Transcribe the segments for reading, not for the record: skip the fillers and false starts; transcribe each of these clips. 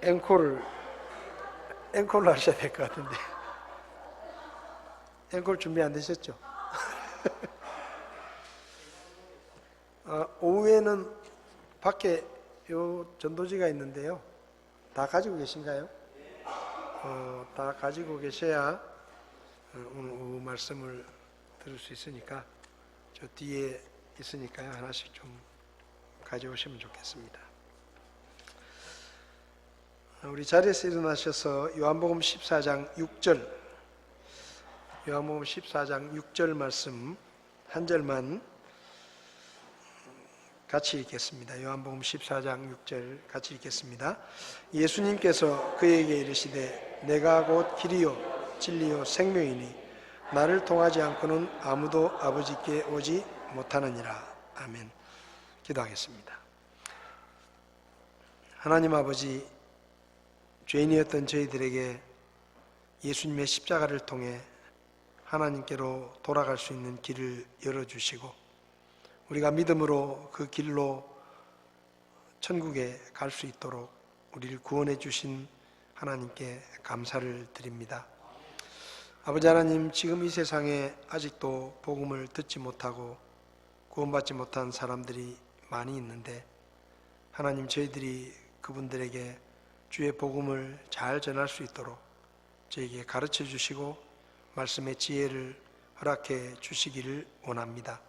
앵콜을 하셔야 될 것 같은데. 앵콜 준비 안 되셨죠? 오후에는 밖에 요 전도지가 있는데요. 다 가지고 계신가요? 다 가지고 계셔야 오늘 오후 말씀을 들을 수 있으니까 저 뒤에 있으니까요. 하나씩 좀 가져오시면 좋겠습니다. 우리 자리에서 일어나셔서 요한복음 14장 6절, 요한복음 14장 6절 말씀 한 절만 같이 읽겠습니다. 요한복음 14장 6절 같이 읽겠습니다. 예수님께서 그에게 이르시되 내가 곧 길이요 진리요 생명이니 나를 통하지 않고는 아무도 아버지께 오지 못하느니라. 아멘. 기도하겠습니다. 하나님 아버지, 죄인이었던 저희들에게 예수님의 십자가를 통해 하나님께로 돌아갈 수 있는 길을 열어주시고 우리가 믿음으로 그 길로 천국에 갈 수 있도록 우리를 구원해 주신 하나님께 감사를 드립니다. 아버지 하나님, 지금 이 세상에 아직도 복음을 듣지 못하고 구원받지 못한 사람들이 많이 있는데 하나님, 저희들이 그분들에게 주의 복음을 잘 전할 수 있도록 저에게 가르쳐 주시고 말씀의 지혜를 허락해 주시기를 원합니다.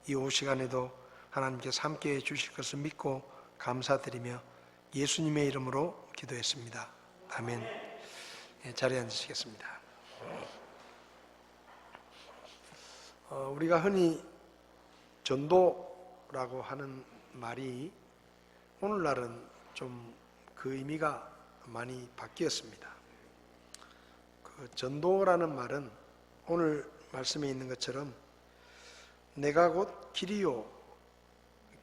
이 오후 시간에도 하나님께서 함께해 주실 것을 믿고 감사드리며 예수님의 이름으로 기도했습니다. 아멘. 자리에 앉으시겠습니다. 우리가 흔히 전도라고 하는 말이 오늘날은 좀 그 의미가 많이 바뀌었습니다. 그 전도라는 말은 오늘 말씀에 있는 것처럼 내가 곧 길이요,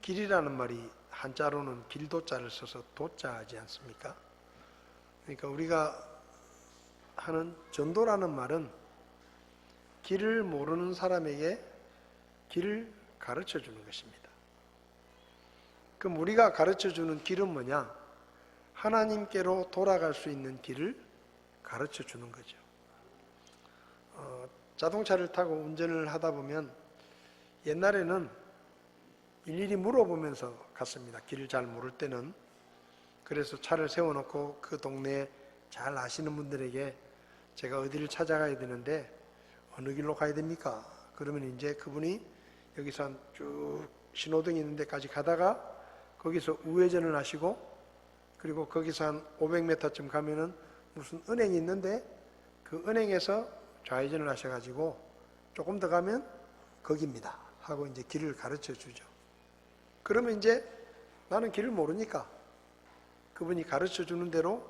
길이라는 말이 한자로는 길도자를 써서 도자하지 않습니까? 그러니까 우리가 하는 전도라는 말은 길을 모르는 사람에게 길을 가르쳐 주는 것입니다. 그럼 우리가 가르쳐 주는 길은 뭐냐? 하나님께로 돌아갈 수 있는 길을 가르쳐 주는 거죠. 자동차를 타고 운전을 하다 보면 옛날에는 일일이 물어보면서 갔습니다. 길을 잘 모를 때는. 그래서 차를 세워놓고 그 동네에 잘 아시는 분들에게 제가 어디를 찾아가야 되는데 어느 길로 가야 됩니까? 그러면 이제 그분이 여기서 한 쭉 신호등이 있는 데까지 가다가 거기서 우회전을 하시고 그리고 거기서 한 500m쯤 가면은 무슨 은행이 있는데 그 은행에서 좌회전을 하셔가지고 조금 더 가면 거기입니다 하고 이제 길을 가르쳐 주죠. 그러면 이제 나는 길을 모르니까 그분이 가르쳐 주는 대로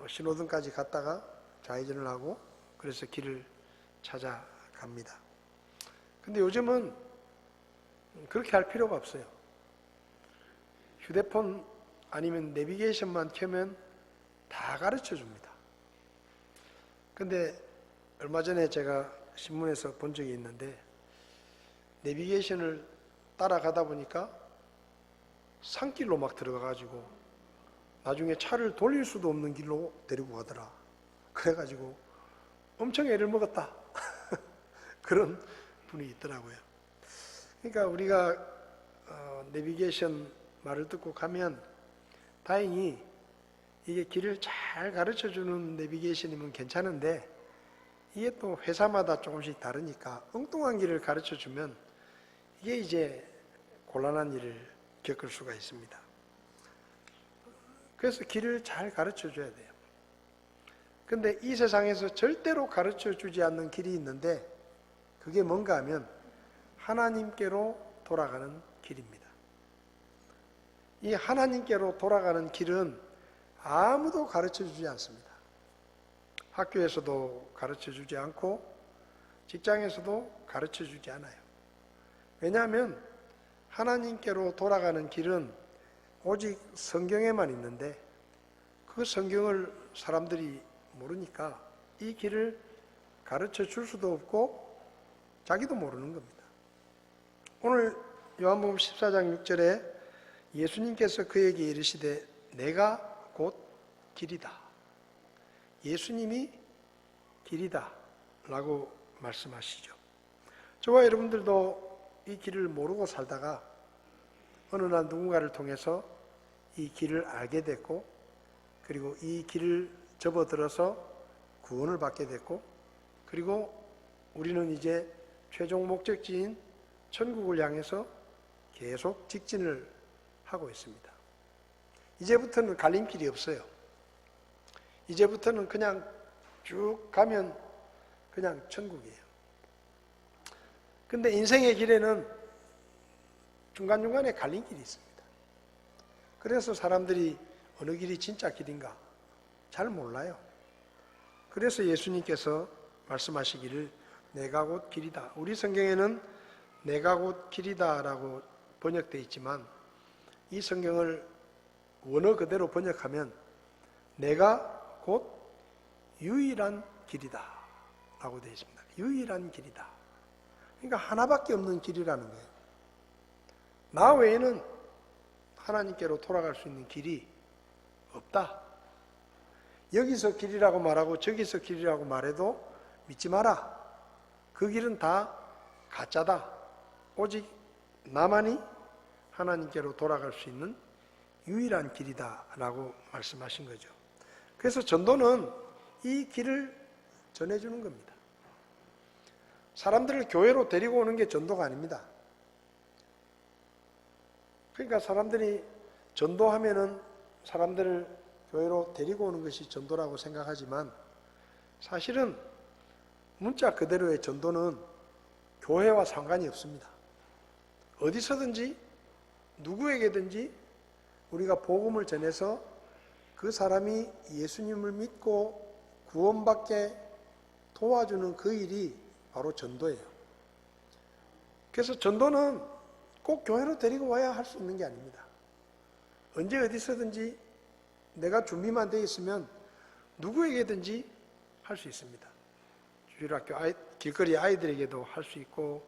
신호등까지 갔다가 좌회전을 하고 그래서 길을 찾아갑니다. 근데 요즘은 그렇게 할 필요가 없어요. 휴대폰 아니면 내비게이션만 켜면 다 가르쳐 줍니다. 근데 얼마 전에 제가 신문에서 본 적이 있는데 내비게이션을 따라가다 보니까 산길로 막 들어가가지고 나중에 차를 돌릴 수도 없는 길로 데리고 가더라. 그래가지고 엄청 애를 먹었다. 그런 분이 있더라고요. 그러니까 우리가 내비게이션 말을 듣고 가면 다행히 이게 길을 잘 가르쳐주는 내비게이션이면 괜찮은데 이게 또 회사마다 조금씩 다르니까 엉뚱한 길을 가르쳐주면 이게 이제 곤란한 일을 겪을 수가 있습니다. 그래서 길을 잘 가르쳐줘야 돼요. 근데 이 세상에서 절대로 가르쳐주지 않는 길이 있는데 그게 뭔가 하면 하나님께로 돌아가는 길입니다. 이 하나님께로 돌아가는 길은 아무도 가르쳐주지 않습니다. 학교에서도 가르쳐주지 않고 직장에서도 가르쳐주지 않아요. 왜냐하면 하나님께로 돌아가는 길은 오직 성경에만 있는데 그 성경을 사람들이 모르니까 이 길을 가르쳐 줄 수도 없고 자기도 모르는 겁니다. 오늘 요한복음 14장 6절에 예수님께서 그에게 이르시되 내가 곧 길이다. 예수님이 길이다 라고 말씀하시죠. 저와 여러분들도 이 길을 모르고 살다가 어느 날 누군가를 통해서 이 길을 알게 됐고, 그리고 이 길을 접어들어서 구원을 받게 됐고, 그리고 우리는 이제 최종 목적지인 천국을 향해서 계속 직진을 하고 있습니다. 이제부터는 갈림길이 없어요. 이제부터는 그냥 쭉 가면 그냥 천국이에요. 근데 인생의 길에는 중간중간에 갈림길이 있습니다. 그래서 사람들이 어느 길이 진짜 길인가 잘 몰라요. 그래서 예수님께서 말씀하시기를 내가 곧 길이다. 우리 성경에는 내가 곧 길이다 라고 번역되어 있지만 이 성경을 원어 그대로 번역하면 내가 곧 유일한 길이다 라고 되어 있습니다. 유일한 길이다. 그러니까 하나밖에 없는 길이라는 거예요. 나 외에는 하나님께로 돌아갈 수 있는 길이 없다. 여기서 길이라고 말하고 저기서 길이라고 말해도 믿지 마라. 그 길은 다 가짜다. 오직 나만이 하나님께로 돌아갈 수 있는 유일한 길이다 라고 말씀하신 거죠. 그래서 전도는 이 길을 전해주는 겁니다. 사람들을 교회로 데리고 오는 게 전도가 아닙니다. 그러니까 사람들이 전도하면은 사람들을 교회로 데리고 오는 것이 전도라고 생각하지만 사실은 문자 그대로의 전도는 교회와 상관이 없습니다. 어디서든지 누구에게든지 우리가 복음을 전해서 그 사람이 예수님을 믿고 구원받게 도와주는 그 일이 바로 전도예요. 그래서 전도는 꼭 교회로 데리고 와야 할 수 있는 게 아닙니다. 언제 어디서든지 내가 준비만 되어 있으면 누구에게든지 할 수 있습니다. 주일학교 길거리 아이들에게도 할 수 있고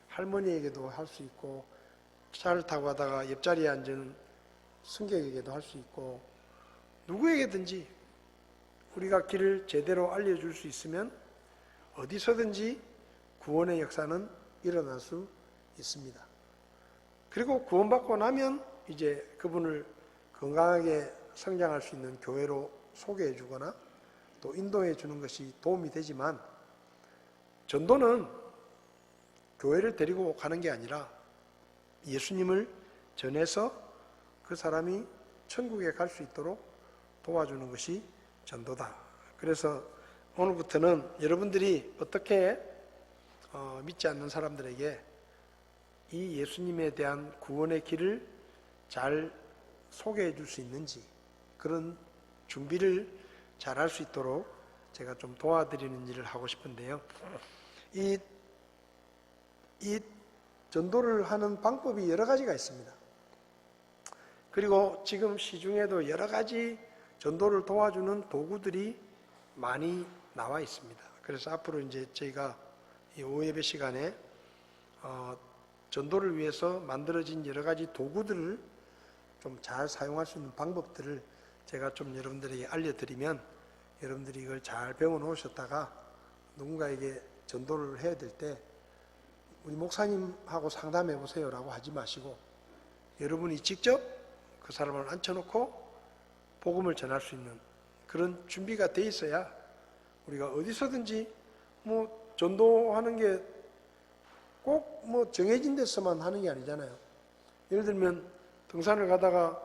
할머니에게도 할 수 있고 차를 타고 가다가 옆자리에 앉은 승객에게도 할 수 있고 누구에게든지 우리가 길을 제대로 알려줄 수 있으면 어디서든지 구원의 역사는 일어날 수 있습니다. 그리고 구원받고 나면 이제 그분을 건강하게 성장할 수 있는 교회로 소개해 주거나 또 인도해 주는 것이 도움이 되지만 전도는 교회를 데리고 가는 게 아니라 예수님을 전해서 그 사람이 천국에 갈 수 있도록 도와주는 것이 전도다. 그래서 오늘부터는 여러분들이 어떻게 믿지 않는 사람들에게 이 예수님에 대한 구원의 길을 잘 소개해 줄 수 있는지 그런 준비를 잘 할 수 있도록 제가 좀 도와드리는 일을 하고 싶은데요. 이 전도를 하는 방법이 여러 가지가 있습니다. 그리고 지금 시중에도 여러 가지 전도를 도와주는 도구들이 많이 나와 있습니다. 그래서 앞으로 이제 저희가 이 오후 예배 시간에 전도를 위해서 만들어진 여러 가지 도구들을 좀 잘 사용할 수 있는 방법들을 제가 좀 여러분들에게 알려드리면 여러분들이 이걸 잘 배워 놓으셨다가 누군가에게 전도를 해야 될 때 우리 목사님하고 상담해 보세요 라고 하지 마시고 여러분이 직접 그 사람을 앉혀놓고 복음을 전할 수 있는 그런 준비가 돼 있어야 우리가 어디서든지 뭐 전도하는 게 꼭 뭐 정해진 데서만 하는 게 아니잖아요. 예를 들면 등산을 가다가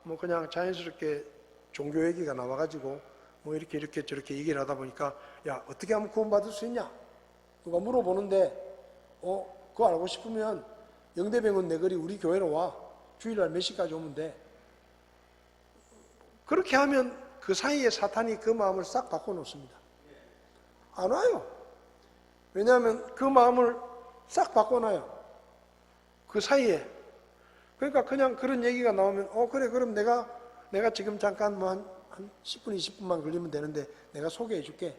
뭐 그냥 자연스럽게 종교 얘기가 나와가지고 뭐 이렇게 저렇게 얘기를 하다 보니까 야 어떻게 하면 구원받을 수 있냐 누가 물어보는데 그거 알고 싶으면 영대병원 내거리 우리 교회로 와 주일날 몇 시까지 오면 돼. 그렇게 하면 그 사이에 사탄이 그 마음을 싹 바꿔놓습니다. 안 와요. 왜냐하면 그 마음을 싹 바꿔놔요. 그 사이에. 그러니까 그냥 그런 얘기가 나오면 그래 그럼 내가 지금 잠깐 뭐 한 10분 20분만 걸리면 되는데 내가 소개해 줄게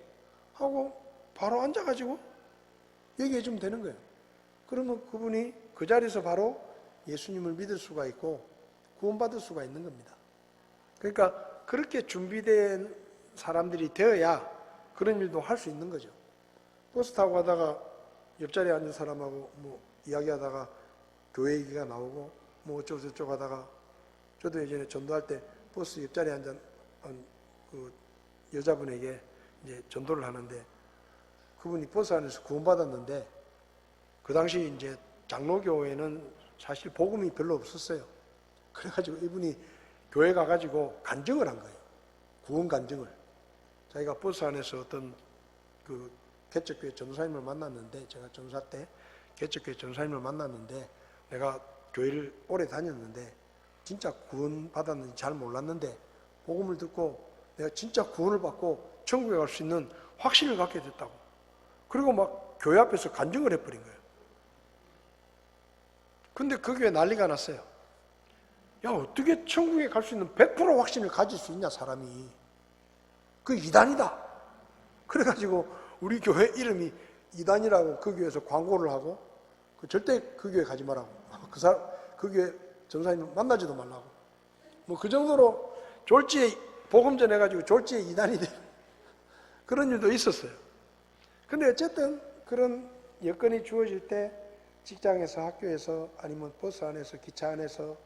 하고 바로 앉아가지고 얘기해 주면 되는 거예요. 그러면 그분이 그 자리에서 바로 예수님을 믿을 수가 있고 구원받을 수가 있는 겁니다. 그러니까 그렇게 준비된 사람들이 되어야 그런 일도 할 수 있는 거죠. 버스 타고 가다가 옆자리에 앉은 사람하고 뭐 이야기하다가 교회 얘기가 나오고 뭐 어쩌고 저쩌고 하다가, 저도 예전에 전도할 때 버스 옆자리에 앉은 그 여자분에게 이제 전도를 하는데, 그분이 버스 안에서 구원받았는데 그 당시 이제 장로교회는 사실 복음이 별로 없었어요. 그래가지고 이분이 교회 가가지고 간증을 한 거예요. 구원 간증을. 자기가 버스 안에서 어떤 그 개척교회 전도사님을 만났는데, 제가 전사 때 개척교회 전도사님을 만났는데, 내가 교회를 오래 다녔는데 진짜 구원 받았는지 잘 몰랐는데 복음을 듣고 내가 진짜 구원을 받고 천국에 갈 수 있는 확신을 갖게 됐다고. 그리고 막 교회 앞에서 간증을 해버린 거예요. 근데 그 교회 난리가 났어요. 야, 어떻게 천국에 갈 수 있는 100% 확신을 가질 수 있냐, 사람이. 그 이단이다. 그래가지고 우리 교회 이름이 이단이라고 그 교회에서 광고를 하고, 절대 그 교회 가지 말라고, 그 교회 전사님 만나지도 말라고, 뭐 그 정도로 졸지에 복음 전해가지고 졸지에 이단이 된 그런 일도 있었어요. 근데 어쨌든 그런 여건이 주어질 때 직장에서, 학교에서, 아니면 버스 안에서, 기차 안에서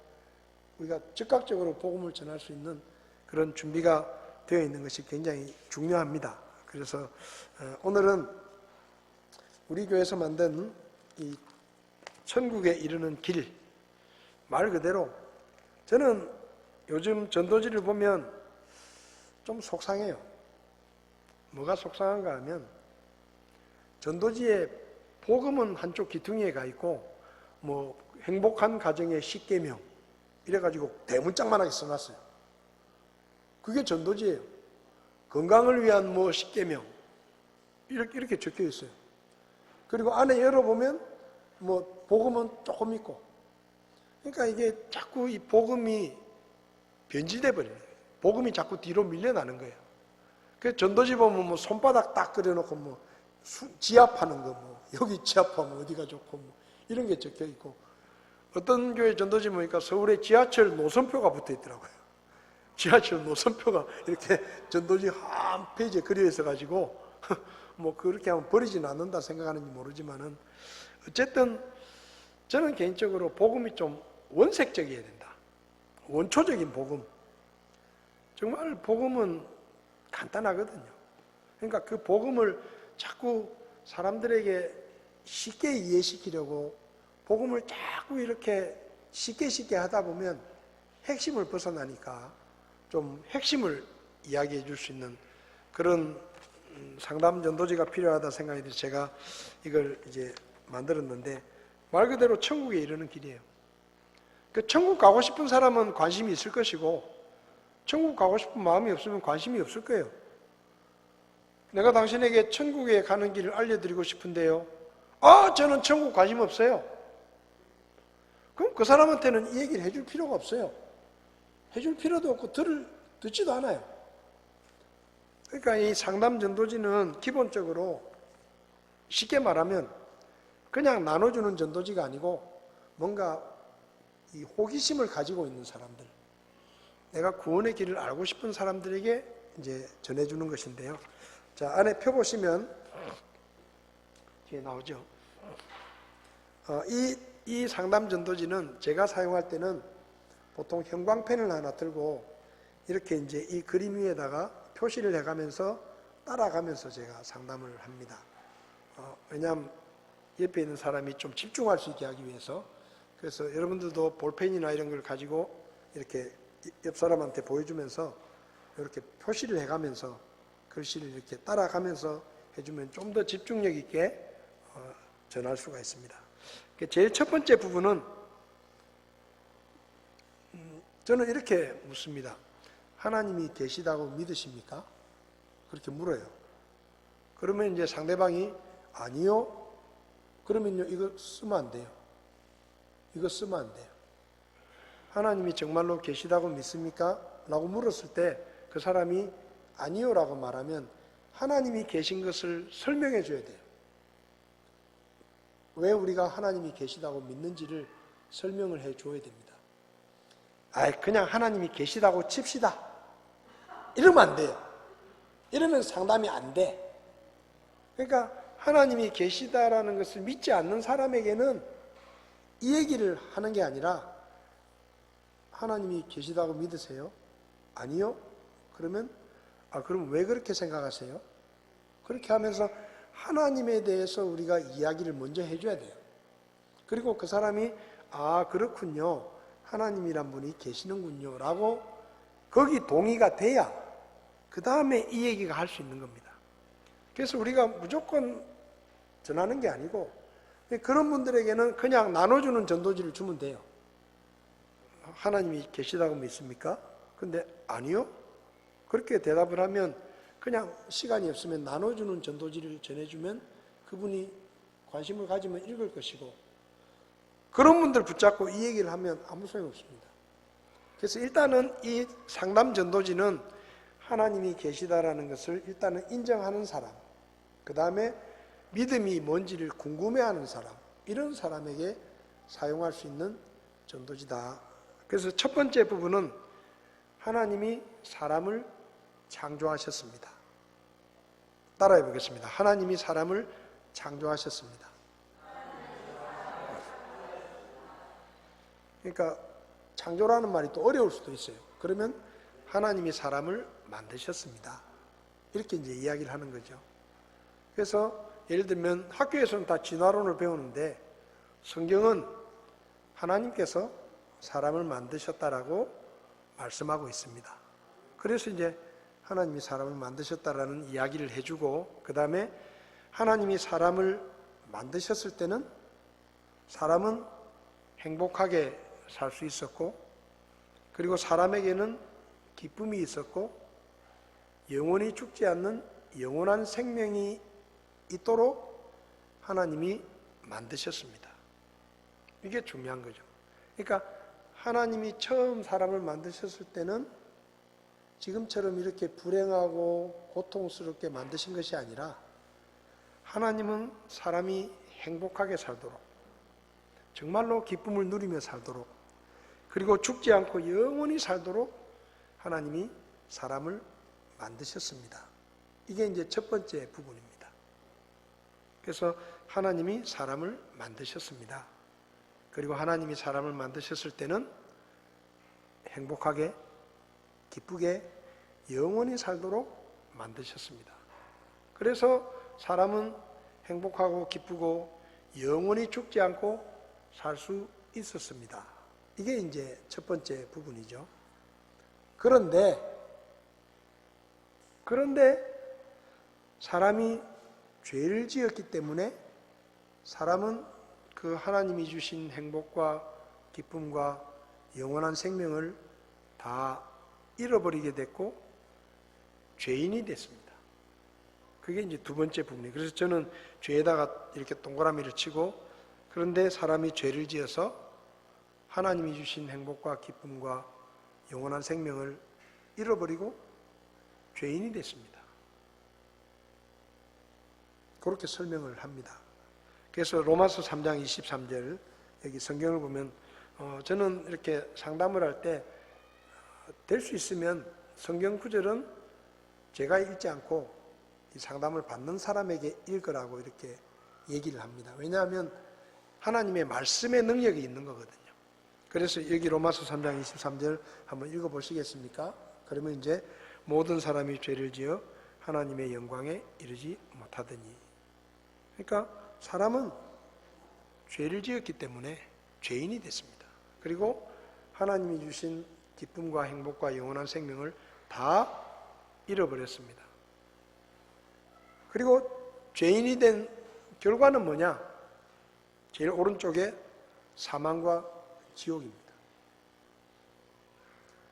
우리가 즉각적으로 복음을 전할 수 있는 그런 준비가 되어 있는 것이 굉장히 중요합니다. 그래서 오늘은 우리 교회에서 만든 이 천국에 이르는 길, 말 그대로 저는 요즘 전도지를 보면 좀 속상해요. 뭐가 속상한가 하면, 전도지에 복음은 한쪽 기퉁이에 가 있고 뭐 행복한 가정의 10계명 이래가지고 대문짝만하게 써놨어요. 그게 전도지예요. 건강을 위한 뭐 10계명 이렇게 적혀 있어요. 그리고 안에 열어보면 뭐 복음은 조금 있고, 그러니까 이게 자꾸 이 복음이 변질돼 버려요. 복음이 자꾸 뒤로 밀려나는 거예요. 그 전도지 보면 뭐 손바닥 딱 그려놓고 뭐 지압하는 거, 뭐 여기 지압하면 어디가 좋고 뭐 이런 게 적혀 있고, 어떤 교회 전도지 보니까 서울에 지하철 노선표가 붙어 있더라고요. 지하철 노선표가 이렇게 전도지 한 페이지에 그려 있어 가지고 뭐 그렇게 하면 버리지는 않는다 생각하는지 모르지만은, 어쨌든 저는 개인적으로 복음이 좀 원색적이어야 된다. 원초적인 복음. 정말 복음은 간단하거든요. 그러니까 그 복음을 자꾸 사람들에게 쉽게 이해시키려고 복음을 자꾸 이렇게 쉽게 하다 보면 핵심을 벗어나니까 좀 핵심을 이야기해 줄 수 있는 그런 상담 전도지가 필요하다 생각이 들어서 제가 이걸 이제 만들었는데, 말 그대로 천국에 이르는 길이에요. 그 천국 가고 싶은 사람은 관심이 있을 것이고, 천국 가고 싶은 마음이 없으면 관심이 없을 거예요. 내가 당신에게 천국에 가는 길을 알려드리고 싶은데요, 저는 천국 관심 없어요. 그럼 그 사람한테는 이 얘기를 해줄 필요가 없어요. 해줄 필요도 없고 듣지도 않아요. 그러니까 이 상담 전도지는 기본적으로 쉽게 말하면 그냥 나눠주는 전도지가 아니고, 뭔가 이 호기심을 가지고 있는 사람들, 내가 구원의 길을 알고 싶은 사람들에게 이제 전해주는 것인데요. 자, 안에 펴보시면 뒤에 나오죠. 이 상담 전도지는 제가 사용할 때는 보통 형광펜을 하나 들고 이렇게 이제 이 그림 위에다가 표시를 해가면서 따라가면서 제가 상담을 합니다. 왜냐하면 옆에 있는 사람이 좀 집중할 수 있게 하기 위해서. 그래서 여러분들도 볼펜이나 이런 걸 가지고 이렇게 옆 사람한테 보여주면서 이렇게 표시를 해가면서 글씨를 이렇게 따라가면서 해주면 좀 더 집중력 있게 전할 수가 있습니다. 제일 첫 번째 부분은 저는 이렇게 묻습니다. 하나님이 계시다고 믿으십니까? 그렇게 물어요. 그러면 이제 상대방이 아니요. 그러면요, 이거 쓰면 안 돼요. 이거 쓰면 안 돼요. 하나님이 정말로 계시다고 믿습니까? 라고 물었을 때 그 사람이 아니요 라고 말하면 하나님이 계신 것을 설명해 줘야 돼요. 왜 우리가 하나님이 계시다고 믿는지를 설명을 해 줘야 됩니다. 그냥 하나님이 계시다고 칩시다. 이러면 안 돼요. 이러면 상담이 안 돼. 그러니까 하나님이 계시다라는 것을 믿지 않는 사람에게는 이 얘기를 하는 게 아니라 하나님이 계시다고 믿으세요? 아니요? 그러면 그럼 왜 그렇게 생각하세요? 그렇게 하면서 하나님에 대해서 우리가 이야기를 먼저 해줘야 돼요. 그리고 그 사람이 그렇군요. 하나님이란 분이 계시는군요. 라고 거기 동의가 돼야 그 다음에 이 얘기가 할 수 있는 겁니다. 그래서 우리가 무조건 전하는 게 아니고 그런 분들에게는 그냥 나눠주는 전도지를 주면 돼요. 하나님이 계시다고 믿습니까? 근데 아니요? 그렇게 대답을 하면 그냥 시간이 없으면 나눠주는 전도지를 전해주면 그분이 관심을 가지면 읽을 것이고, 그런 분들 붙잡고 이 얘기를 하면 아무 소용없습니다. 그래서 일단은 이 상담 전도지는 하나님이 계시다라는 것을 일단은 인정하는 사람, 그 다음에 믿음이 뭔지를 궁금해하는 사람, 이런 사람에게 사용할 수 있는 전도지다. 그래서 첫 번째 부분은 하나님이 사람을 창조하셨습니다. 따라해 보겠습니다. 하나님이 사람을 창조하셨습니다. 그러니까 창조라는 말이 또 어려울 수도 있어요. 그러면 하나님이 사람을 만드셨습니다. 이렇게 이제 이야기를 하는 거죠. 그래서 예를 들면 학교에서는 다 진화론을 배우는데 성경은 하나님께서 사람을 만드셨다라고 말씀하고 있습니다. 그래서 이제 하나님이 사람을 만드셨다라는 이야기를 해주고, 그 다음에 하나님이 사람을 만드셨을 때는 사람은 행복하게 살 수 있었고, 그리고 사람에게는 기쁨이 있었고, 영원히 죽지 않는 영원한 생명이 있도록 하나님이 만드셨습니다. 이게 중요한 거죠. 그러니까 하나님이 처음 사람을 만드셨을 때는 지금처럼 이렇게 불행하고 고통스럽게 만드신 것이 아니라 하나님은 사람이 행복하게 살도록, 정말로 기쁨을 누리며 살도록, 그리고 죽지 않고 영원히 살도록 하나님이 사람을 만드셨습니다. 이게 이제 첫 번째 부분입니다. 그래서 하나님이 사람을 만드셨습니다. 그리고 하나님이 사람을 만드셨을 때는 행복하게, 기쁘게, 영원히 살도록 만드셨습니다. 그래서 사람은 행복하고 기쁘고 영원히 죽지 않고 살 수 있었습니다. 이게 이제 첫 번째 부분이죠. 그런데 사람이 죄를 지었기 때문에 사람은 그 하나님이 주신 행복과 기쁨과 영원한 생명을 다 잃어버리게 됐고 죄인이 됐습니다. 그게 이제 두 번째 부분이에요. 그래서 저는 죄에다가 이렇게 동그라미를 치고, 그런데 사람이 죄를 지어서 하나님이 주신 행복과 기쁨과 영원한 생명을 잃어버리고 죄인이 됐습니다. 그렇게 설명을 합니다. 그래서 로마서 3장 23절 여기 성경을 보면 저는 이렇게 상담을 할 때 될 수 있으면 성경 구절은 제가 읽지 않고 이 상담을 받는 사람에게 읽으라고 이렇게 얘기를 합니다. 왜냐하면 하나님의 말씀의 능력이 있는 거거든요. 그래서 여기 로마서 3장 23절 한번 읽어보시겠습니까? 그러면 이제 모든 사람이 죄를 지어 하나님의 영광에 이르지 못하더니, 그러니까 사람은 죄를 지었기 때문에 죄인이 됐습니다. 그리고 하나님이 주신 기쁨과 행복과 영원한 생명을 다 잃어버렸습니다. 그리고 죄인이 된 결과는 뭐냐? 제일 오른쪽에 사망과 지옥입니다.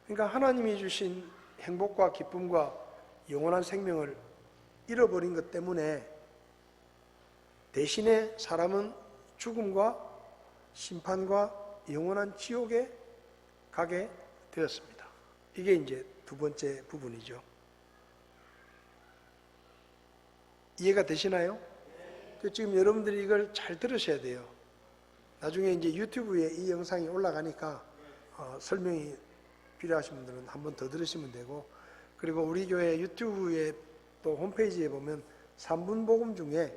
그러니까 하나님이 주신 행복과 기쁨과 영원한 생명을 잃어버린 것 때문에 대신에 사람은 죽음과 심판과 영원한 지옥에 가게 되었습니다. 이게 이제 두 번째 부분이죠. 이해가 되시나요? 지금 여러분들이 이걸 잘 들으셔야 돼요. 나중에 이제 유튜브에 이 영상이 올라가니까 설명이 필요하신 분들은 한 번 더 들으시면 되고, 그리고 우리 교회 유튜브에 또 홈페이지에 보면 3분 복음 중에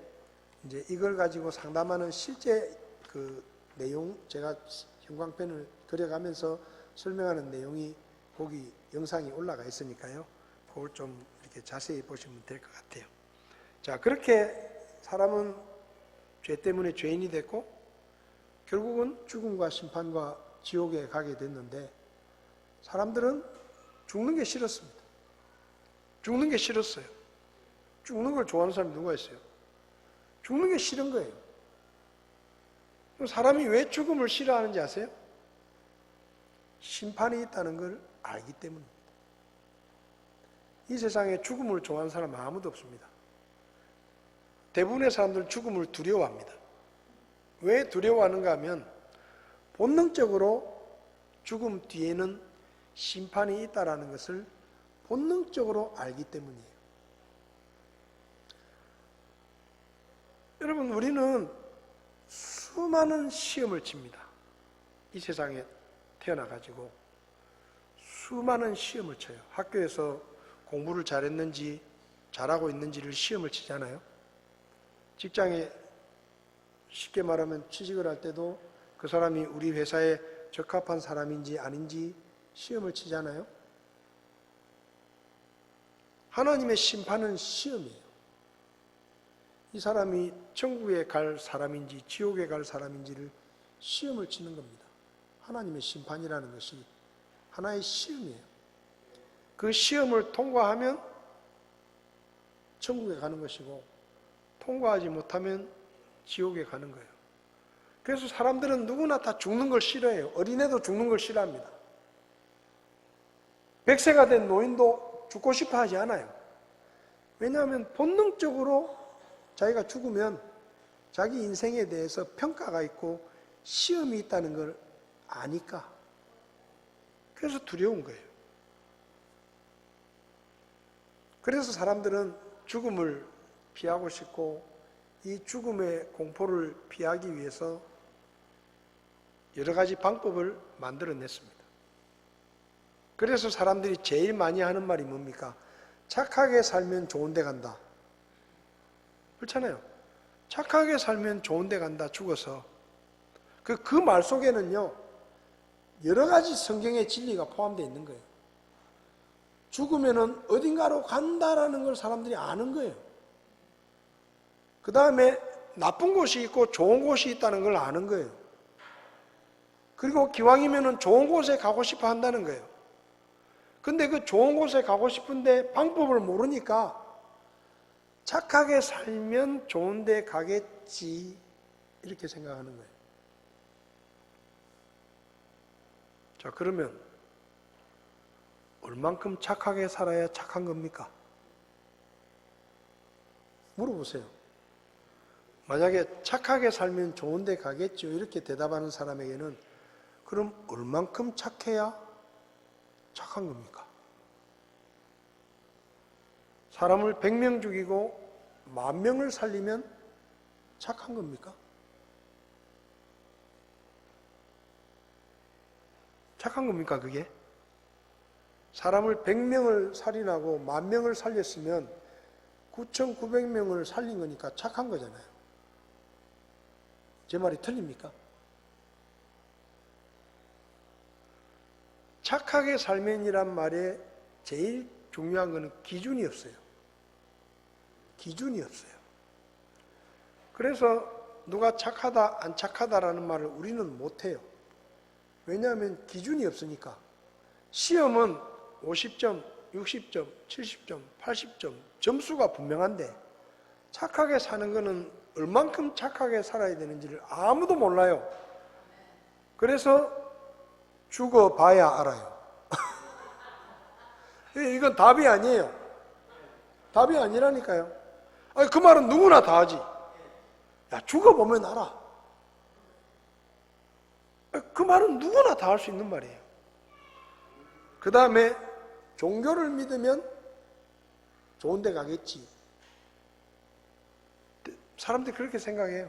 이제 이걸 가지고 상담하는 실제 그 내용, 제가 형광펜을 그려가면서 설명하는 내용이 거기 영상이 올라가 있으니까요. 그걸 좀 이렇게 자세히 보시면 될 것 같아요. 자, 그렇게 사람은 죄 때문에 죄인이 됐고 결국은 죽음과 심판과 지옥에 가게 됐는데 사람들은 죽는 게 싫었습니다. 죽는 게 싫었어요. 죽는 걸 좋아하는 사람이 누가 있어요? 죽는 게 싫은 거예요. 그럼 사람이 왜 죽음을 싫어하는지 아세요? 심판이 있다는 걸 알기 때문입니다. 이 세상에 죽음을 좋아하는 사람은 아무도 없습니다. 대부분의 사람들은 죽음을 두려워합니다. 왜 두려워하는가 하면 본능적으로 죽음 뒤에는 심판이 있다는 것을 본능적으로 알기 때문이에요. 여러분, 우리는 수많은 시험을 칩니다. 이 세상에 태어나가지고 수많은 시험을 쳐요. 학교에서 공부를 잘했는지 잘하고 있는지를 시험을 치잖아요. 직장에 쉽게 말하면 취직을 할 때도 그 사람이 우리 회사에 적합한 사람인지 아닌지 시험을 치잖아요. 하나님의 심판은 시험이에요. 이 사람이 천국에 갈 사람인지 지옥에 갈 사람인지를 시험을 치는 겁니다. 하나님의 심판이라는 것이 하나의 시험이에요. 그 시험을 통과하면 천국에 가는 것이고 통과하지 못하면 지옥에 가는 거예요. 그래서 사람들은 누구나 다 죽는 걸 싫어해요. 어린애도 죽는 걸 싫어합니다. 100세가 된 노인도 죽고 싶어 하지 않아요. 왜냐하면 본능적으로 자기가 죽으면 자기 인생에 대해서 평가가 있고 시험이 있다는 걸 아니까. 그래서 두려운 거예요. 그래서 사람들은 죽음을 피하고 싶고 이 죽음의 공포를 피하기 위해서 여러 가지 방법을 만들어냈습니다. 그래서 사람들이 제일 많이 하는 말이 뭡니까? 착하게 살면 좋은 데 간다. 그렇잖아요. 착하게 살면 좋은 데 간다, 죽어서. 그 말 속에는요, 여러 가지 성경의 진리가 포함되어 있는 거예요. 죽으면은 어딘가로 간다라는 걸 사람들이 아는 거예요. 그 다음에 나쁜 곳이 있고 좋은 곳이 있다는 걸 아는 거예요. 그리고 기왕이면은 좋은 곳에 가고 싶어 한다는 거예요. 근데 그 좋은 곳에 가고 싶은데 방법을 모르니까 착하게 살면 좋은 데 가겠지 이렇게 생각하는 거예요. 자, 그러면 얼만큼 착하게 살아야 착한 겁니까? 물어보세요. 만약에 착하게 살면 좋은 데 가겠죠 이렇게 대답하는 사람에게는 그럼 얼만큼 착해야 착한 겁니까? 사람을 100명 죽이고 10,000명을 살리면 착한 겁니까? 착한 겁니까 그게? 사람을 100명을 살인하고 10,000명을 살렸으면 9,900명을 살린 거니까 착한 거잖아요. 제 말이 틀립니까? 착하게 살면이란 말에 제일 중요한 것은 기준이 없어요. 기준이 없어요. 그래서 누가 착하다, 안 착하다라는 말을 우리는 못해요. 왜냐하면 기준이 없으니까. 시험은 50점, 60점, 70점, 80점 점수가 분명한데 착하게 사는 것은 얼만큼 착하게 살아야 되는지를 아무도 몰라요. 그래서 죽어봐야 알아요. 이건 답이 아니에요. 답이 아니라니까요. 아니, 그 말은 누구나 다 하지. 야, 죽어보면 알아. 그 말은 누구나 다 할 수 있는 말이에요. 그 다음에 종교를 믿으면 좋은 데 가겠지. 사람들이 그렇게 생각해요.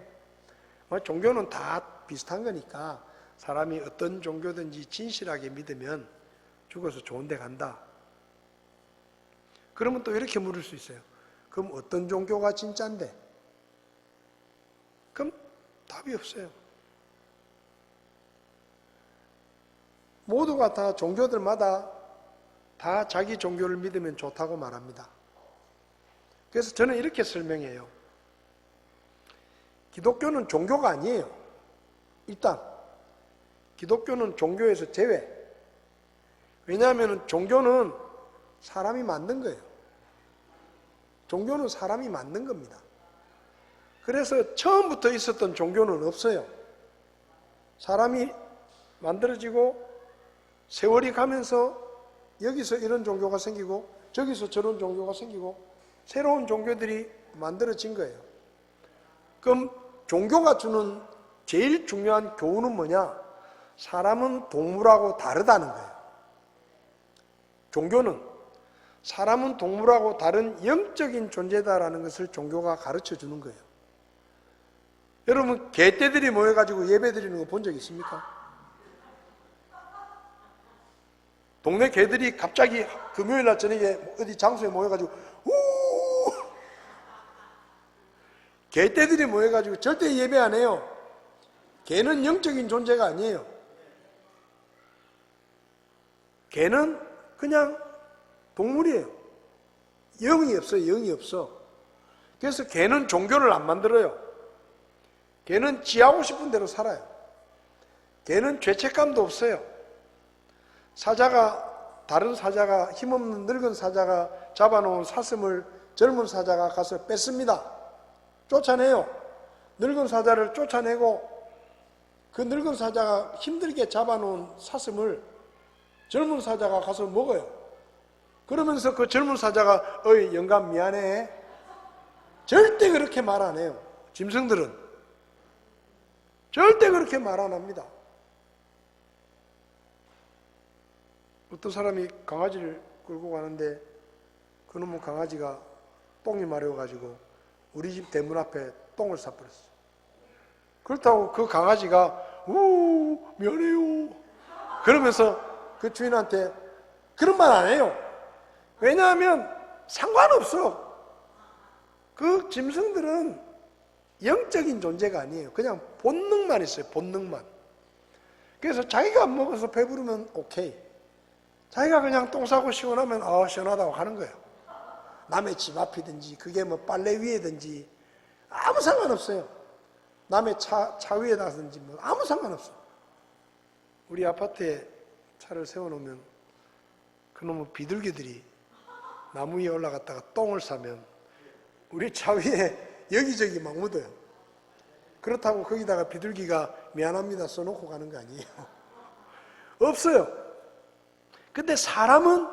종교는 다 비슷한 거니까 사람이 어떤 종교든지 진실하게 믿으면 죽어서 좋은 데 간다. 그러면 또 이렇게 물을 수 있어요. 그럼 어떤 종교가 진짜인데? 그럼 답이 없어요. 모두가 다 종교들마다 다 자기 종교를 믿으면 좋다고 말합니다. 그래서 저는 이렇게 설명해요. 기독교는 종교가 아니에요. 일단 기독교는 종교에서 제외. 왜냐하면 종교는 사람이 만든 거예요. 종교는 사람이 만든 겁니다. 그래서 처음부터 있었던 종교는 없어요. 사람이 만들어지고 세월이 가면서 여기서 이런 종교가 생기고 저기서 저런 종교가 생기고 새로운 종교들이 만들어진 거예요. 그럼 종교가 주는 제일 중요한 교훈은 뭐냐? 사람은 동물하고 다르다는 거예요. 종교는 사람은 동물하고 다른 영적인 존재다라는 것을 종교가 가르쳐 주는 거예요. 여러분 개떼들이 모여가지고 예배 드리는 거 본 적 있습니까? 동네 개들이 갑자기 금요일날 저녁에 어디 장소에 모여가지고 우 개떼들이 모여가지고 절대 예배 안 해요. 개는 영적인 존재가 아니에요. 개는 그냥 동물이에요. 영이 없어요. 영이 없어. 그래서 개는 종교를 안 만들어요. 개는 지하고 싶은 대로 살아요. 개는 죄책감도 없어요. 다른 사자가, 힘없는 늙은 사자가 잡아놓은 사슴을 젊은 사자가 가서 뺐습니다. 쫓아내요. 늙은 사자를 쫓아내고 그 늙은 사자가 힘들게 잡아놓은 사슴을 젊은 사자가 가서 먹어요. 그러면서 그 젊은 사자가 어이 영감 미안해. 절대 그렇게 말 안 해요. 짐승들은 절대 그렇게 말 안 합니다. 어떤 사람이 강아지를 끌고 가는데 그놈의 강아지가 똥이 마려워가지고 우리 집 대문 앞에 똥을 싸버렸어. 그렇다고 그 강아지가 미안해요 그러면서 그 주인한테 그런 말 안 해요. 왜냐하면 상관없어. 그 짐승들은 영적인 존재가 아니에요. 그냥 본능만 있어요. 본능만. 그래서 자기가 안 먹어서 배부르면 오케이. 자기가 그냥 똥 싸고 시원하면 시원하다고 하는 거예요. 남의 집 앞이든지 그게 뭐 빨래 위에든지 아무 상관없어요. 남의 차 위에다든지 뭐 아무 상관없어. 우리 아파트에 차를 세워놓으면 그놈의 비둘기들이 나무 위에 올라갔다가 똥을 싸면 우리 차 위에 여기저기 막 묻어요. 그렇다고 거기다가 비둘기가 미안합니다 써놓고 가는 거 아니에요. 없어요. 근데 사람은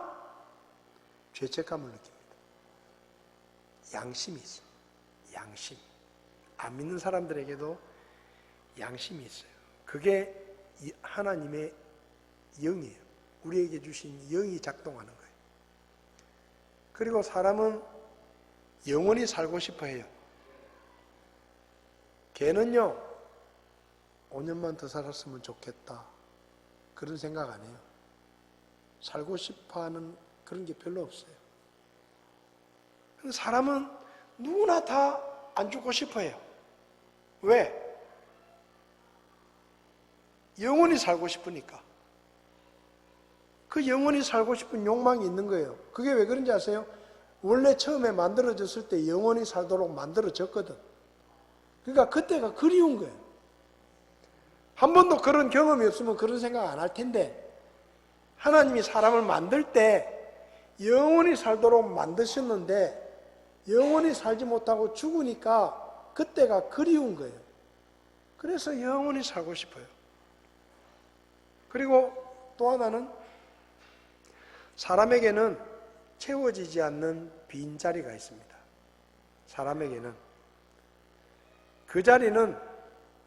죄책감을 느낍니다. 양심이 있어요. 양심. 안 믿는 사람들에게도 양심이 있어요. 그게 하나님의 영이에요. 우리에게 주신 영이 작동하는 거예요. 그리고 사람은 영원히 살고 싶어 해요. 개는요, 5년만 더 살았으면 좋겠다. 그런 생각 안 해요. 살고 싶어 하는 그런 게 별로 없어요. 사람은 누구나 다 안 죽고 싶어 해요. 왜? 영원히 살고 싶으니까. 그 영원히 살고 싶은 욕망이 있는 거예요. 그게 왜 그런지 아세요? 원래 처음에 만들어졌을 때 영원히 살도록 만들어졌거든. 그러니까 그때가 그리운 거예요. 한 번도 그런 경험이 없으면 그런 생각 안 할 텐데 하나님이 사람을 만들 때 영원히 살도록 만드셨는데 영원히 살지 못하고 죽으니까 그때가 그리운 거예요. 그래서 영원히 살고 싶어요. 그리고 또 하나는 사람에게는 채워지지 않는 빈자리가 있습니다. 사람에게는 그 자리는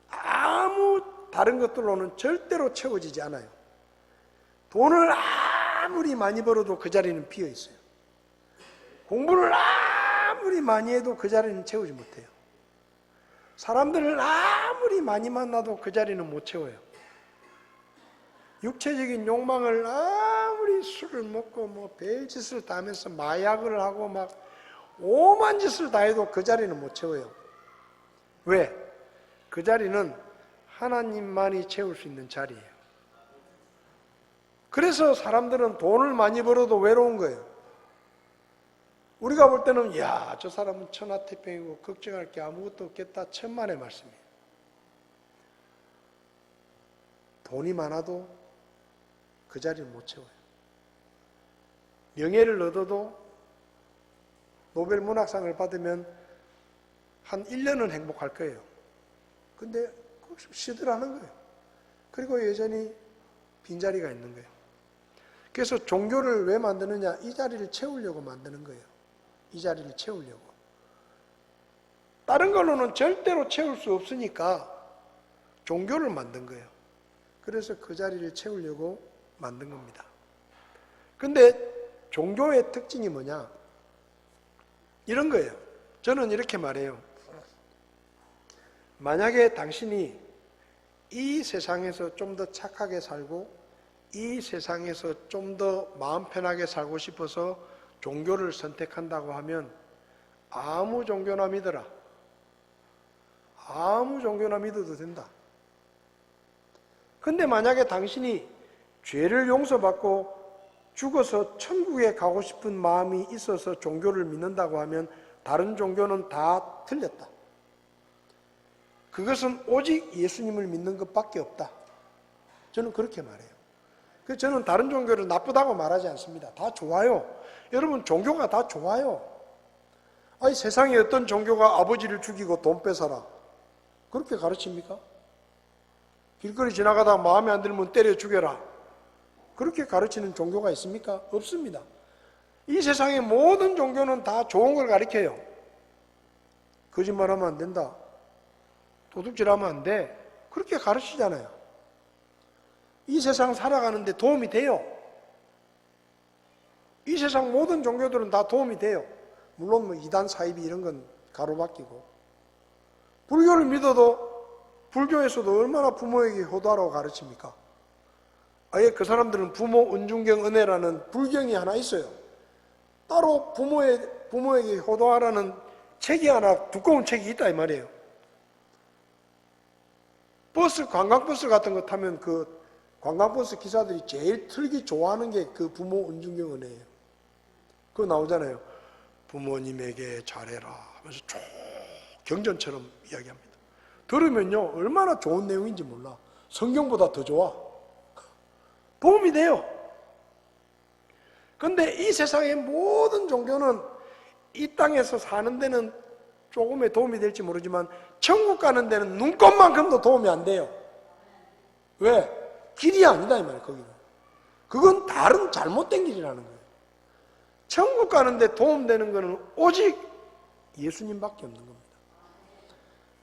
아무 다른 것들로는 절대로 채워지지 않아요. 돈을 아무리 많이 벌어도 그 자리는 비어 있어요. 공부를 아무리 많이 해도 그 자리는 채우지 못해요. 사람들을 아무리 많이 만나도 그 자리는 못 채워요. 육체적인 욕망을 아무리 술을 먹고 뭐 별짓을 다 하면서 마약을 하고 막 오만 짓을 다 해도 그 자리는 못 채워요. 왜? 그 자리는 하나님만이 채울 수 있는 자리예요. 그래서 사람들은 돈을 많이 벌어도 외로운 거예요. 우리가 볼 때는 야, 저 사람은 천하태평이고 걱정할 게 아무것도 없겠다, 천만의 말씀이에요. 돈이 많아도 그 자리를 못 채워요. 명예를 얻어도 노벨 문학상을 받으면 한 1년은 행복할 거예요. 근데 시들하는 거예요. 그리고 여전히 빈자리가 있는 거예요. 그래서 종교를 왜 만드느냐? 이 자리를 채우려고 만드는 거예요. 이 자리를 채우려고. 다른 걸로는 절대로 채울 수 없으니까 종교를 만든 거예요. 그래서 그 자리를 채우려고 만든 겁니다. 근데 종교의 특징이 뭐냐? 이런 거예요. 저는 이렇게 말해요. 만약에 당신이 이 세상에서 좀 더 착하게 살고 이 세상에서 좀 더 마음 편하게 살고 싶어서 종교를 선택한다고 하면 아무 종교나 믿어라. 아무 종교나 믿어도 된다. 근데 만약에 당신이 죄를 용서받고 죽어서 천국에 가고 싶은 마음이 있어서 종교를 믿는다고 하면 다른 종교는 다 틀렸다. 그것은 오직 예수님을 믿는 것밖에 없다. 저는 그렇게 말해요. 그래서 저는 다른 종교를 나쁘다고 말하지 않습니다. 다 좋아요. 여러분, 종교가 다 좋아요. 아니, 세상에 어떤 종교가 아버지를 죽이고 돈 뺏어라, 그렇게 가르칩니까? 길거리 지나가다가 마음에 안 들면 때려 죽여라, 그렇게 가르치는 종교가 있습니까? 없습니다. 이 세상의 모든 종교는 다 좋은 걸 가르쳐요. 거짓말하면 안 된다, 도둑질하면 안 돼, 그렇게 가르치잖아요. 이 세상 살아가는데 도움이 돼요. 이 세상 모든 종교들은 다 도움이 돼요. 물론 뭐 이단 사이비 이런 건 가로막히고. 불교를 믿어도 불교에서도 얼마나 부모에게 효도하라고 가르칩니까? 아예 그 사람들은 부모 은중경 은혜라는 불경이 하나 있어요. 따로 부모에게 효도하라는 책이 하나, 두꺼운 책이 있다 이 말이에요. 관광버스 같은 거 타면 그 관광버스 기사들이 제일 틀기 좋아하는 게 그 부모 은중경 은혜예요. 그거 나오잖아요. 부모님에게 잘해라 하면서 쭉 경전처럼 이야기합니다. 들으면요, 얼마나 좋은 내용인지 몰라. 성경보다 더 좋아. 도움이 돼요. 근데 이 세상의 모든 종교는 이 땅에서 사는 데는 조금의 도움이 될지 모르지만 천국 가는 데는 눈꼽만큼도 도움이 안 돼요. 왜? 길이 아니다 이 말이에요. 거기는. 그건 다른 잘못된 길이라는 거예요. 천국 가는데 도움되는 것은 오직 예수님밖에 없는 겁니다.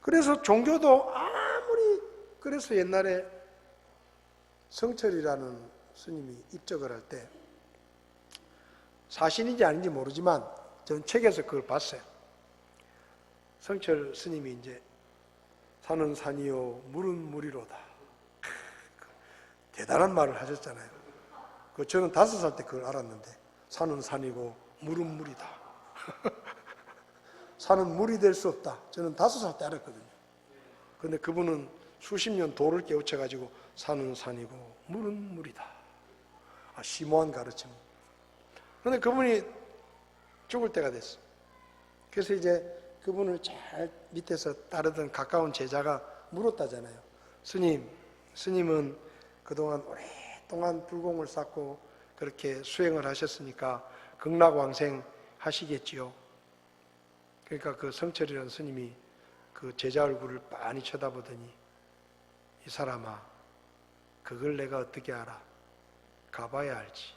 그래서 종교도 아무리, 그래서 옛날에 성철이라는 스님이 입적을 할 때, 사실인지 아닌지 모르지만 저는 책에서 그걸 봤어요. 성철 스님이 이제 산은 산이요 물은 물이로다, 대단한 말을 하셨잖아요. 저는 5살 때 그걸 알았는데, 산은 산이고 물은 물이다. 산은 물이 될 수 없다. 저는 5살 때 알았거든요. 그런데 그분은 수십 년 도를 깨우쳐가지고 산은 산이고 물은 물이다. 심오한 가르침. 그런데 그분이 죽을 때가 됐어. 그래서 이제 그분을 잘 밑에서 따르던 가까운 제자가 물었다잖아요. 스님은 그동안 오랫동안 불공을 쌓고 그렇게 수행을 하셨으니까 극락왕생 하시겠지요. 그러니까 그 성철이라는 스님이 그 제자 얼굴을 빤히 쳐다보더니, 이 사람아, 그걸 내가 어떻게 알아? 가봐야 알지.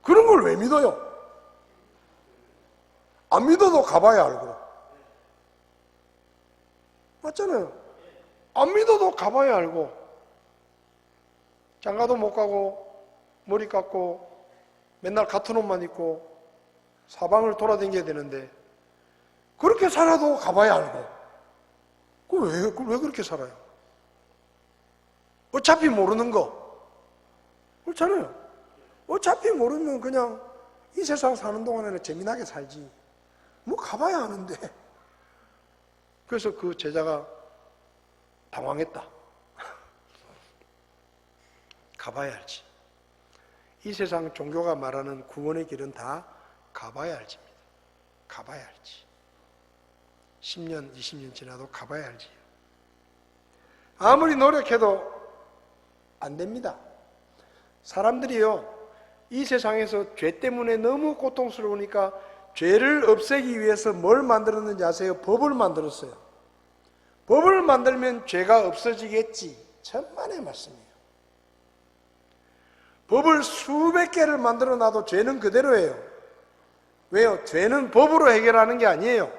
그런 걸 왜 믿어요? 안 믿어도 가봐야 알고. 맞잖아요. 안 믿어도 가봐야 알고. 장가도 못 가고 머리 깎고 맨날 같은 옷만 입고 사방을 돌아다녀야 되는데 그렇게 살아도 가봐야 알고. 왜 그렇게 살아요? 어차피 모르는 거. 그렇잖아요. 어차피 모르면 그냥 이 세상 사는 동안에는 재미나게 살지. 뭐 가봐야 하는데. 그래서 그 제자가 당황했다. 가봐야 알지. 이 세상 종교가 말하는 구원의 길은 다 가봐야 알지입니다. 가봐야 알지. 10년, 20년 지나도 가봐야 알지. 아무리 노력해도 안 됩니다. 사람들이요, 이 세상에서 죄 때문에 너무 고통스러우니까 죄를 없애기 위해서 뭘 만들었는지 아세요? 법을 만들었어요. 법을 만들면 죄가 없어지겠지. 천만의 말씀이에요. 법을 수백 개를 만들어 놔도 죄는 그대로예요. 왜요? 죄는 법으로 해결하는 게 아니에요.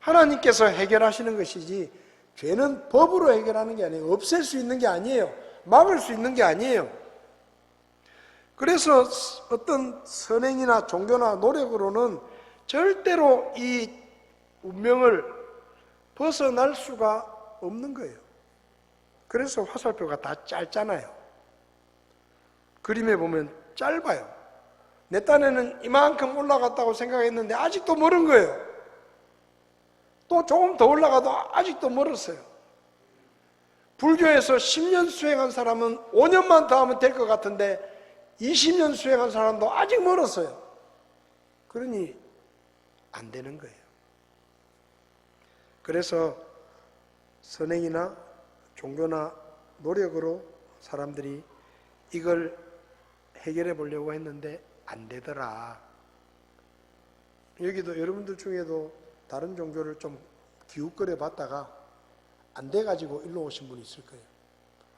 하나님께서 해결하시는 것이지 죄는 법으로 해결하는 게 아니에요. 없앨 수 있는 게 아니에요. 막을 수 있는 게 아니에요. 그래서 어떤 선행이나 종교나 노력으로는 절대로 이 운명을 벗어날 수가 없는 거예요. 그래서 화살표가 다 짧잖아요. 그림에 보면 짧아요. 내 딴에는 이만큼 올라갔다고 생각했는데 아직도 멀은 거예요. 또 조금 더 올라가도 아직도 멀었어요. 불교에서 10년 수행한 사람은 5년만 더 하면 될 것 같은데 20년 수행한 사람도 아직 멀었어요. 그러니 안 되는 거예요. 그래서 선행이나 종교나 노력으로 사람들이 이걸 해결해 보려고 했는데 안 되더라. 여기도 여러분들 중에도 다른 종교를 좀 기웃거려 봤다가 안 돼가지고 일로 오신 분이 있을 거예요.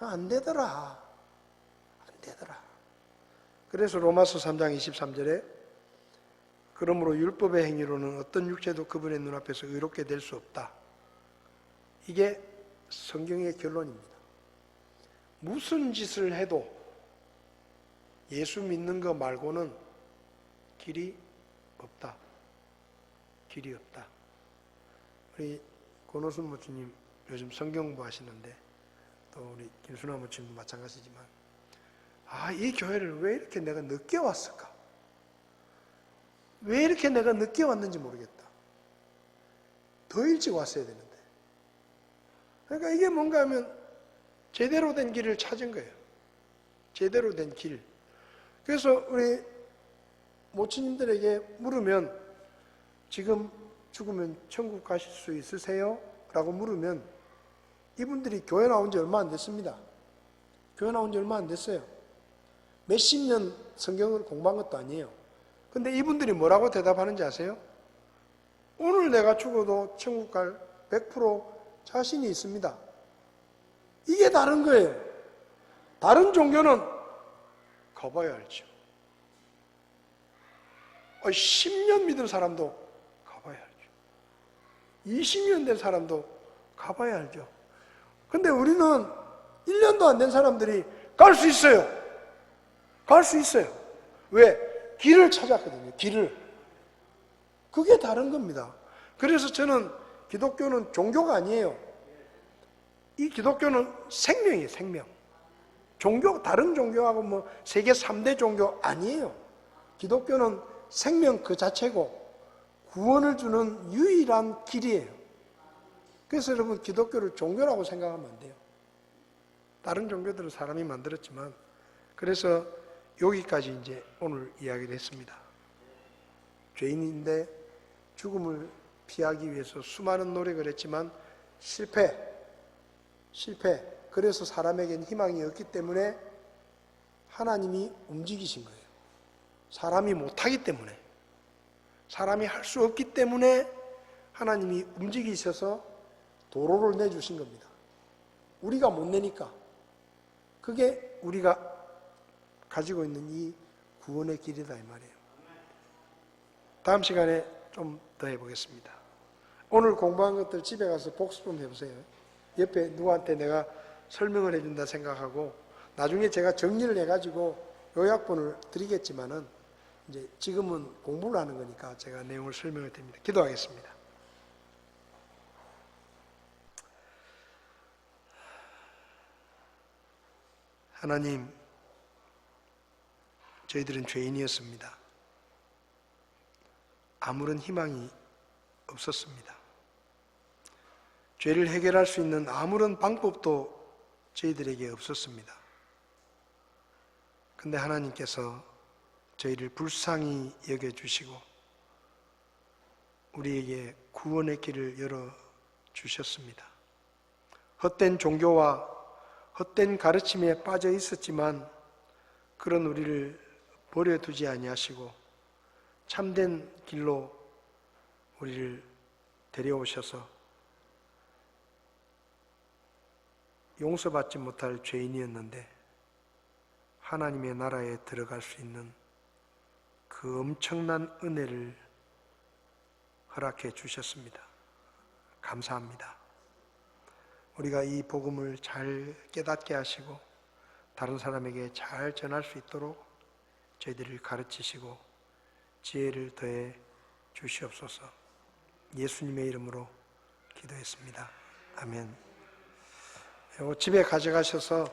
안 되더라. 안 되더라. 그래서 로마서 3장 23절에 그러므로 율법의 행위로는 어떤 육체도 그분의 눈앞에서 의롭게 될 수 없다. 이게 성경의 결론입니다. 무슨 짓을 해도 예수 믿는 거 말고는 길이 없다. 길이 없다. 우리 권호순 모치님 요즘 성경 공부하시는데 또 우리 김순아 모치님도 마찬가지지만 이 교회를 왜 이렇게 내가 늦게 왔을까? 왜 이렇게 내가 늦게 왔는지 모르겠다. 더 일찍 왔어야 되는데. 그러니까 이게 뭔가 하면 제대로 된 길을 찾은 거예요. 제대로 된 길. 그래서 우리 모치님들에게 물으면 지금 죽으면 천국 가실 수 있으세요? 라고 물으면 이분들이 교회 나온 지 얼마 안 됐습니다. 교회 나온 지 얼마 안 됐어요. 몇십 년 성경을 공부한 것도 아니에요. 근데 이분들이 뭐라고 대답하는지 아세요? 오늘 내가 죽어도 천국 갈 100% 자신이 있습니다. 이게 다른 거예요. 다른 종교는 가봐야 알죠. 10년 믿은 사람도 가봐야 알죠. 20년 된 사람도 가봐야 알죠. 근데 우리는 1년도 안 된 사람들이 갈 수 있어요. 갈 수 있어요. 왜? 길을 찾았거든요. 길을. 그게 다른 겁니다. 그래서 저는 기독교는 종교가 아니에요. 이 기독교는 생명이에요. 생명. 종교, 다른 종교하고 뭐 세계 3대 종교 아니에요. 기독교는 생명 그 자체고 구원을 주는 유일한 길이에요. 그래서 여러분 기독교를 종교라고 생각하면 안 돼요. 다른 종교들은 사람이 만들었지만 그래서 여기까지 이제 오늘 이야기를 했습니다. 죄인인데 죽음을 피하기 위해서 수많은 노력을 했지만 실패. 그래서 사람에겐 희망이 없기 때문에 하나님이 움직이신 거예요. 사람이 못하기 때문에, 사람이 할 수 없기 때문에 하나님이 움직이셔서 도로를 내주신 겁니다. 우리가 못 내니까. 그게 우리가 가지고 있는 이 구원의 길이다 이 말이에요. 다음 시간에 좀 더 해보겠습니다. 오늘 공부한 것들 집에 가서 복습 좀 해보세요. 옆에 누구한테 내가 설명을 해준다 생각하고 나중에 제가 정리를 해가지고 요약본을 드리겠지만은 이제 지금은 공부를 하는 거니까 제가 내용을 설명을 드립니다. 기도하겠습니다. 하나님, 저희들은 죄인이었습니다. 아무런 희망이 없었습니다. 죄를 해결할 수 있는 아무런 방법도 저희들에게 없었습니다. 근데 하나님께서 저희를 불쌍히 여겨주시고 우리에게 구원의 길을 열어주셨습니다. 헛된 종교와 헛된 가르침에 빠져 있었지만 그런 우리를 버려두지 아니하시고 참된 길로 우리를 데려오셔서 용서받지 못할 죄인이었는데 하나님의 나라에 들어갈 수 있는 그 엄청난 은혜를 허락해 주셨습니다. 감사합니다. 우리가 이 복음을 잘 깨닫게 하시고 다른 사람에게 잘 전할 수 있도록 저희들을 가르치시고 지혜를 더해 주시옵소서. 예수님의 이름으로 기도했습니다. 아멘. 집에 가져가셔서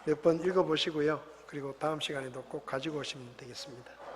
몇 번 읽어보시고요. 그리고 다음 시간에도 꼭 가지고 오시면 되겠습니다.